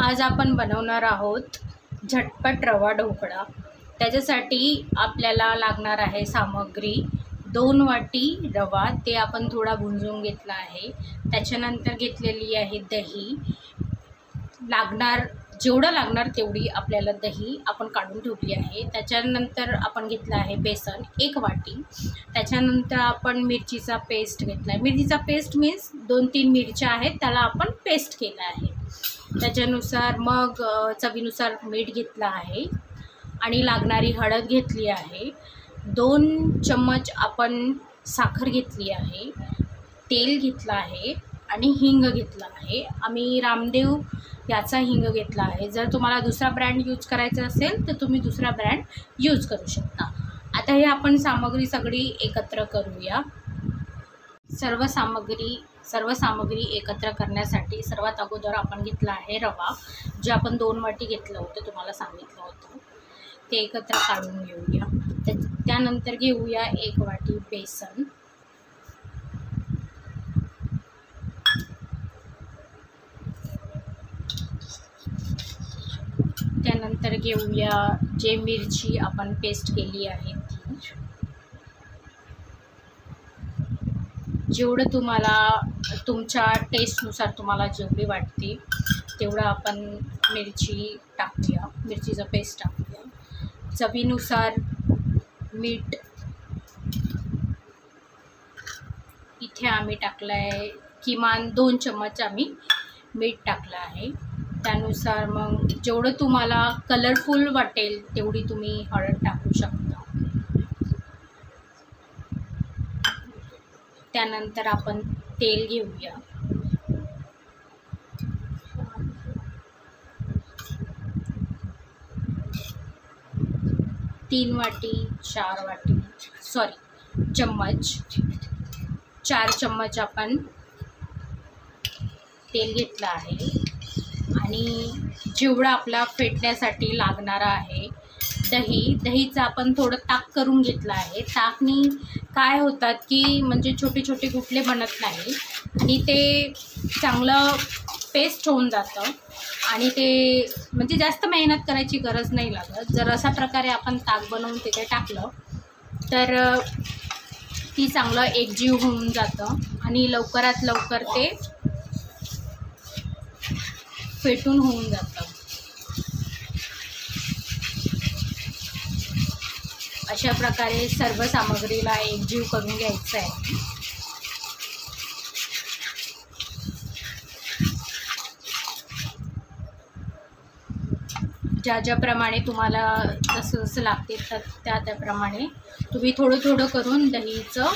आज आपण बनवणार आहोत झटपट रवा ढोकळा। त्याच्यासाठी आपल्याला लागणार आहे सामग्री 2 वाटी रवा, ते आपण थोडा भुंजून घेतला आहे। त्याच्यानंतर घेतलेली आहे दही, जेवढं लागणार तेवढी आपल्याला दही आपण काढून ठेवली आहे। त्याच्यानंतर आपण घेतला आहे बेसन 1 वाटी। त्याच्यानंतर आपण मिरचीचा पेस्ट घेतला आहे। मिरचीचा पेस्ट मीन्स 2-3 मिरच्या आहेत, त्याला आपण पेस्ट केला आहे। त्याच्यानुसार मग चवीनुसार मीठ घेतला आहे आणि लागणारी हळद घेतली आहे। 2 चम्मच आपण साखर घेतली आहे, तेल घेतलं आहे आणि हिंग घेतला आहे। आम्ही रामदेव याचा हिंग घेतला आहे। जर तुम्हाला दुसरा ब्रँड यूज करायचा असेल तर तुम्ही दुसरा ब्रँड यूज करू शकता। आता हे आपण सामग्री सगळी एकत्र करूया। सर्व सामग्री एकत्र करण्यासाठी सर्वात अगोदर आपण घेतला आहे रवा, जे आपण 2 वाटी घेतलं होतं, तुम्हाला सांगितलं होतं ते एकत्र काढून घेऊया। त्यानंतर घेऊया 1 वाटी बेसन, त्यानंतर घेऊया जे मिरची आपण पेस्ट केली आहे ती, जेवढं तुम्हाला तुमच्या टेस्टनुसार तुम्हाला जेवढी वाटते तेवढं आपण मिरची टाकूया, मिरचीचं पेस्ट टाकूया। चवीनुसार मीठ इथे आम्ही टाकलं आहे, किमान 2 चम्मच आम्ही मीठ टाकलं आहे। त्यानुसार मग जेवढं तुम्हाला कलरफुल वाटेल तेवढी तुम्ही हळद टाकू शकता। त्यानंतर आपण तेल घेऊया, चार चम्मच आपण तेल घेतलं आहे आणि जेवढं आपला फेटण्यासाठी लागणार आहे दहीचं आपण थोडं ताक करून घेतलं आहे। ताकनी काय होतात की म्हणजे छोटे छोटे गुठले बनत नाही आणि ते चांगलं पेस्ट होऊन जातं आणि ते म्हणजे जास्त मेहनत करायची गरज नाही लागत। जर अशा प्रकारे आपण ताक बनवून तिथे टाकलं तर ती चांगलं एकजीव होऊन जातं आणि लवकरात लवकर ते फेटून होऊन जातं। अशा प्रकारे सर्व सामग्रीला एकजीव करून घ्यायचं आहे। ज्याप्रमाणे तुम्हाला जसं लागते तर त्याप्रमाणे तुम्ही थोडं थोडं करून दहीचं,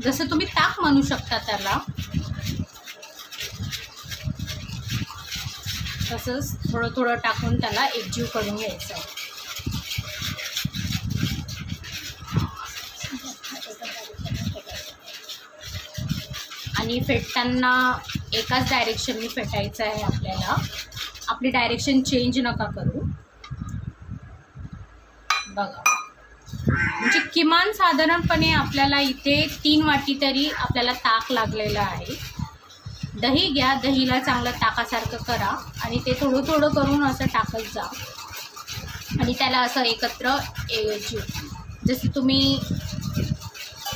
जसं तुम्ही ताक म्हणू शकता त्याला, तसंच थोडं थोडं टाकून त्याला एकजीव करून घ्यायचं आहे। आणि फेटताना एकाच डायरेक्शनने फेटायचं आहे आपल्याला, आपली डायरेक्शन चेंज नका करू। बघा, म्हणजे किमान साधारणपणे आपल्याला इथे 3 वाटी तरी आपल्याला ताक लागलेलं आहे। दही घ्या, दहीला चांगलं ताकासारखं करा आणि ते थोडं थोडं करून असं टाकत जा आणि त्याला असं एकत्र जसं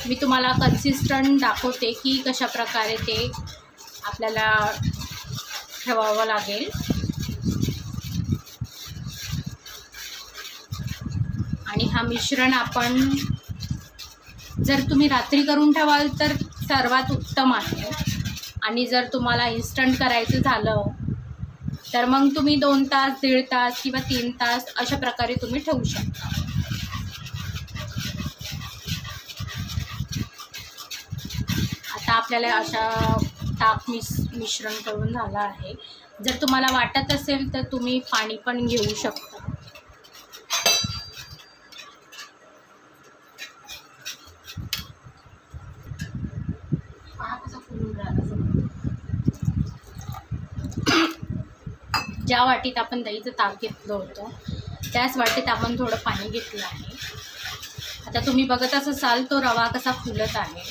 मी तुम्हाला कन्सिस्टंट दाखवते की कशा प्रकारे ते आपल्याला ठेवावं लागेल। आणि हा मिश्रण आपण जर तुम्ही रात्री करून ठेवाल तर सर्वात उत्तम आहे आणि जर तुम्हाला इन्स्टंट करायचं झालं तर मग तुम्ही 2 तास, 1.5 तास किंवा 3 तास अशा प्रकारे तुम्ही ठेवू शकता। आता आपल्याला अशा ताक मिश्रण करून झालं आहे। जर तुम्हाला वाटत असेल तर तुम्ही पाणी पण घेऊ शकता। ज्या वाटीत आपण दहीचं ताक घेतलं होतं त्याच वाटीत आपण थोडं पाणी घेतलं आहे। आता तुम्ही बघत असाल तो रवा कसा फुलत आहे।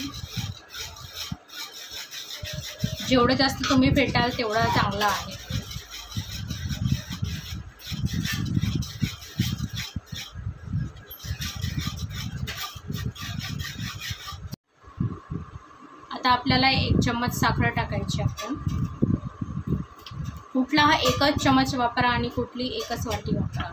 जेवढं जास्त तुम्ही फेटाल तेवढं चांगलं आहे। आता आपल्याला 1 चम्मच साखर टाकायची. आपण कुठला हा एकच चम्मच वापरा आणि कुठली एकच वाटी वापरा.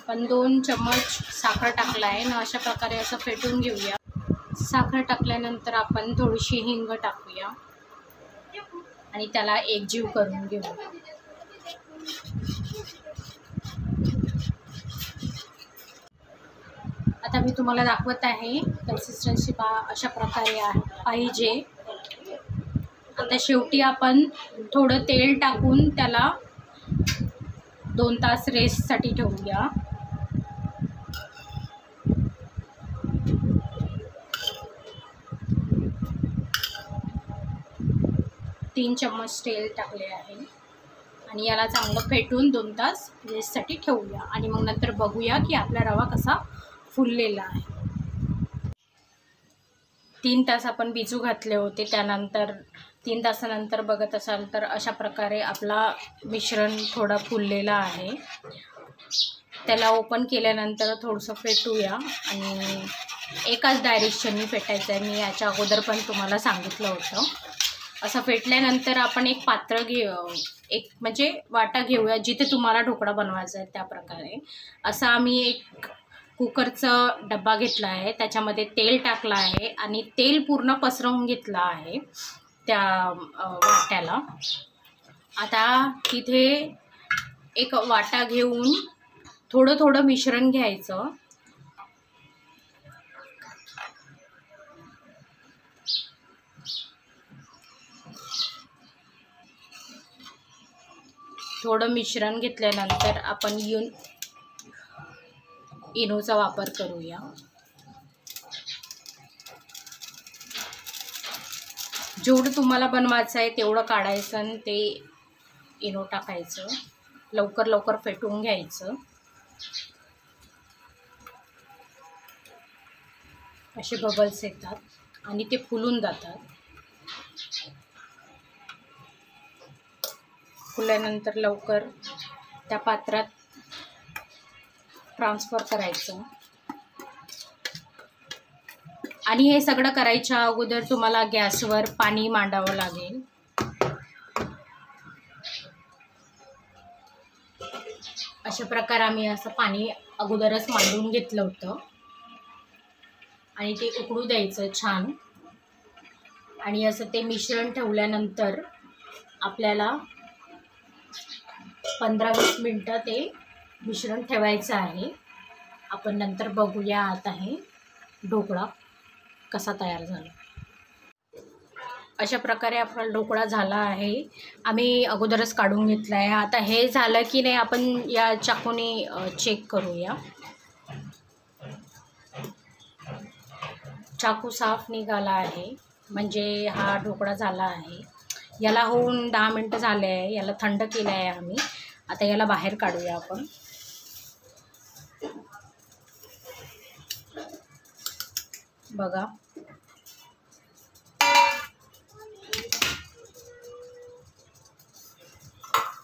पण 2 चम्मच साखर टाकला आहे ना. अशा प्रकारे असं फेटून घेऊया. साखर टाकल्यानंतर आपण थोडीशी हिंग टाकूया आणि त्याला एकजीव करून घेऊ. आता मी तुम्हाला दाखवत आहे. कन्सिस्टन्सी अशा प्रकारे पाहिजे. आता शेवटी आपण थोडं तेल टाकून त्याला 2 तास रेस्टसाठी ठेवूया. तीन चम्मच तेल टाकले आहे आणि याला चांगलं फेटून 2 तास रेस्टसाठी ठेवूया आणि मग नंतर बघूया की आपला रवा कसा फुललेला आहे. 3 तास आपण भिजू घातले होते. त्यानंतर 3 तासानंतर बघत असाल तर अशा प्रकारे आपला मिश्रण थोडा फुललेला आहे. त्याला ओपन केल्यानंतर थोडंसं फेटूया आणि एकाच डायरेक्शननी फेटायचं आहे. मी याच्या अगोदर पण तुम्हाला सांगितलं होतं. असं फेटल्यानंतर आपण एक पात्र एक म्हणजे वाटा घेऊया जिथे तुम्हाला ढोकळा बनवायचा आहे त्या प्रकारे. असा आम्ही एक कुकरचा डब्बा घेतला आहे. त्याच्यामध्ये तेल टाकलं आहे आणि तेल पूर्ण पसरवून घेतलं आहे त्या वाट्याला. आता तिथे एक वाटा घेऊन थोडं थोडं मिश्रण घ्यायचं. थोडं मिश्रण घेतल्यानंतर आपण इनोचा वापर करूया. जेवढं तुम्हाला बनवायचं आहे तेवढं काढायचं आणि ते इनो टाकायचं. लवकर लवकर फेटून घ्यायचं. असे बबल्स येतात आणि ते फुलून जातात. फुलल्यानंतर लवकर त्या पात्रात ट्रान्सफर करायचं. आणि हे सगळं करायच्या अगोदर तुम्हाला गॅसवर पाणी मांडावं लागेल. अशा प्रकारे आम्ही असं पाणी अगोदरच मांडून घेतलं होतं आणि ते उकळू द्यायचं छान. आणि असं ते मिश्रण ठेवल्यानंतर आपल्याला 15-20 मिनटं ते मिश्रण ठेवायचं आहे. आपण नंतर बघूया आता हे ढोकळा कसा तयार झाला. अशा प्रकारे आपला ढोकळा झाला आहे. आम्ही अगोदरच काढून घेतला आहे. आता हे झालं की नाही आपण या चाकूने चेक करूया. चाकू साफ निघाला आहे म्हणजे हा ढोकळा झाला आहे. याला होऊन 10 मिनटं झाले आहे. याला थंड केलं आहे आम्ही. आता याला बाहेर काढूया आपण. बघा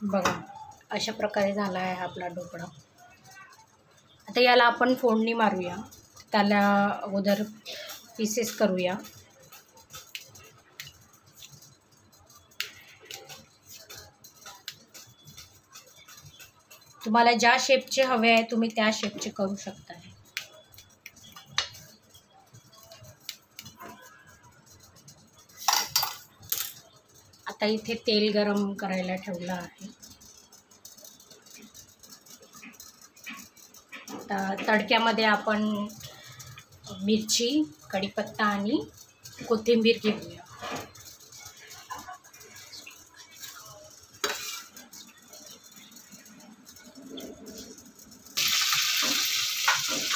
बघा अशा प्रकारे झाला आहे आपला ढोकळा. आता याला आपण फोडणी मारूया. त्याला अगोदर पीसेस करूया. तुम्हाला ज्या शेपचे हवे आहे तुम्ही त्या शेपचे करू शकता. आता इथे तेल गरम करायला ठेवलं आहे. आता तडक्यामध्ये आपण मिरची, कढीपत्ता आणि कोथिंबीर घेऊया.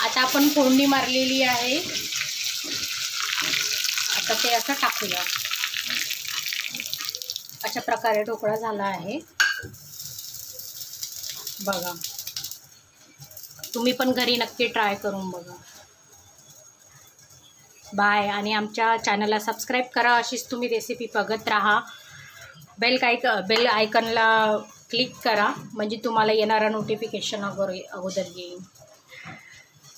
आता आपण फोडणी मारलेली आहे. आता ते असं टाकूया. अशा प्रकारे ढोकळा झाला आहे. बघा तुम्ही पण घरी नक्की ट्राय करून बघा. बाय. आणि आमच्या चॅनलला सबस्क्राईब करा. अशीच तुम्ही रेसिपी बघत राहा. बेल आयकनला क्लिक करा म्हणजे तुम्हाला येणारा नोटिफिकेशन अगोदर येईल.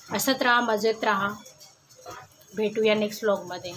असंच राहा, मजेत राहा. भेटूया नेक्स्ट व्लॉगमध्ये.